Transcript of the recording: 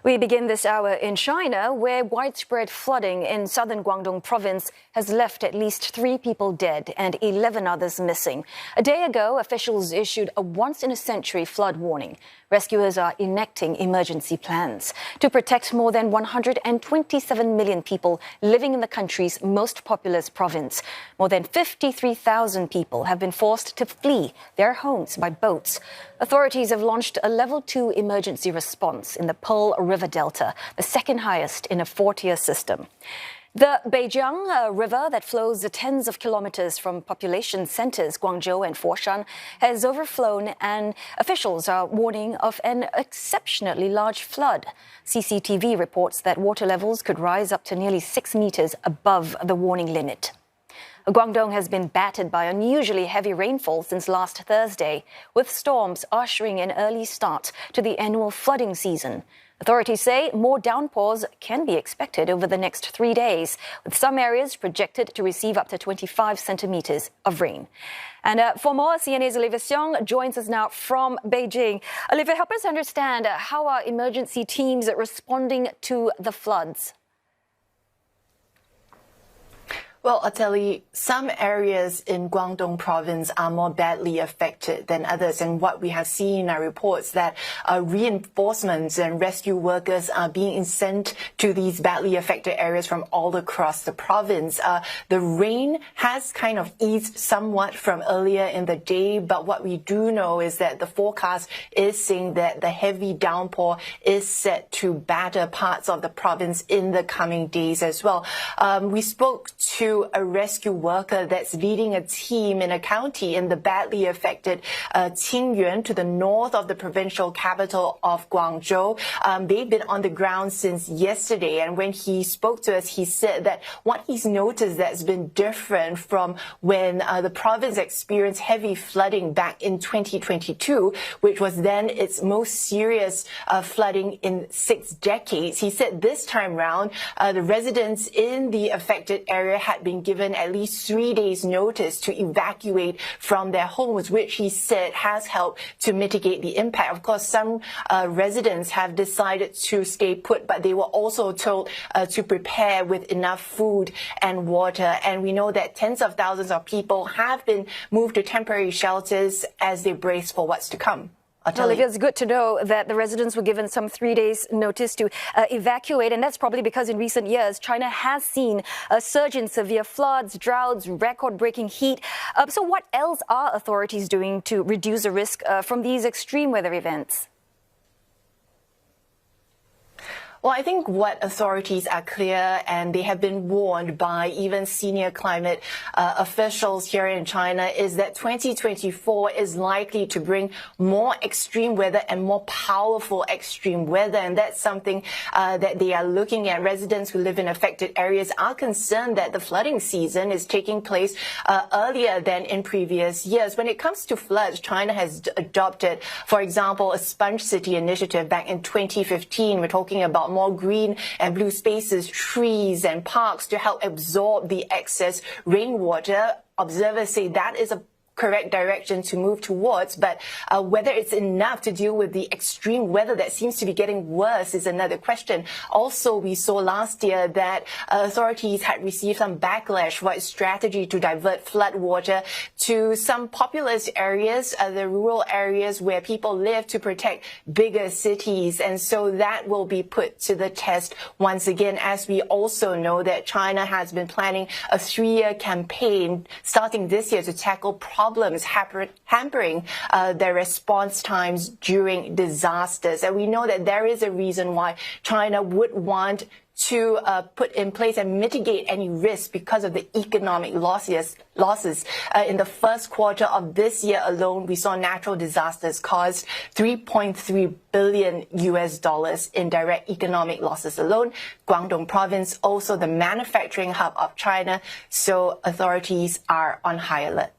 We begin this hour in China, where widespread flooding in southern Guangdong province has left at least 3 people dead and 11 others missing. A day ago, officials issued a once-in-a-century flood warning. Rescuers are enacting emergency plans to protect more than 127 million people living in the country's most populous province. More than 53,000 people have been forced to flee their homes by boats. Authorities have launched a level 2 emergency response in the Pearl River Delta, the second highest in a 4-tier system. The Beijiang River, that flows tens of kilometers from population centers Guangzhou and Foshan, has overflown, and officials are warning of an exceptionally large flood. CCTV reports that water levels could rise up to nearly 6 meters above the warning limit. Guangdong has been battered by unusually heavy rainfall since last Thursday, with storms ushering an early start to the annual flooding season. Authorities say more downpours can be expected over the next 3 days, with some areas projected to receive up to 25 centimeters of rain. And for more, CNA's Olivia Seong joins us now from Beijing. Olivia, help us understand how are emergency teams responding to the floods? Well, Ateli, some areas in Guangdong province are more badly affected than others. And what we have seen are reports that reinforcements and rescue workers are being sent to these badly affected areas from all across the province. The rain has kind of eased somewhat from earlier in the day, but what we do know is that the forecast is saying that the heavy downpour is set to batter parts of the province in the coming days as well. We spoke to a rescue worker that's leading a team in a county in the badly affected Qingyuan to the north of the provincial capital of Guangzhou. They've been on the ground since yesterday, and when he spoke to us, he said that what he's noticed that's been different from when the province experienced heavy flooding back in 2022, which was then its most serious flooding in 6 decades. He said this time round, the residents in the affected area had been given at least 3 days notice to evacuate from their homes, which he said has helped to mitigate the impact. Of course, some residents have decided to stay put, but they were also told to prepare with enough food and water. And we know that tens of thousands of people have been moved to temporary shelters as they brace for what's to come. Olivia, it's good to know that the residents were given some 3 days notice to evacuate, and that's probably because in recent years China has seen a surge in severe floods, droughts, record-breaking heat. So what else are authorities doing to reduce the risk from these extreme weather events? Well, I think what authorities are clear, and they have been warned by even senior climate officials here in China, is that 2024 is likely to bring more extreme weather and more powerful extreme weather. And that's something that they are looking at. Residents who live in affected areas are concerned that the flooding season is taking place earlier than in previous years. When it comes to floods, China has adopted, for example, a sponge city initiative back in 2015. We're talking about more green and blue spaces, trees and parks to help absorb the excess rainwater. Observers say that is a correct direction to move towards, but whether it's enough to deal with the extreme weather that seems to be getting worse is another question. Also, we saw last year that authorities had received some backlash for its strategy to divert flood water to some populous areas, the rural areas where people live, to protect bigger cities. And so that will be put to the test once again, as we also know that China has been planning a 3-year campaign starting this year to tackle problems hampering their response times during disasters. And we know that there is a reason why China would want to put in place and mitigate any risk because of the economic losses. In the first quarter of this year alone, we saw natural disasters caused $3.3 billion in direct economic losses alone. Guangdong province, also the manufacturing hub of China, so authorities are on high alert.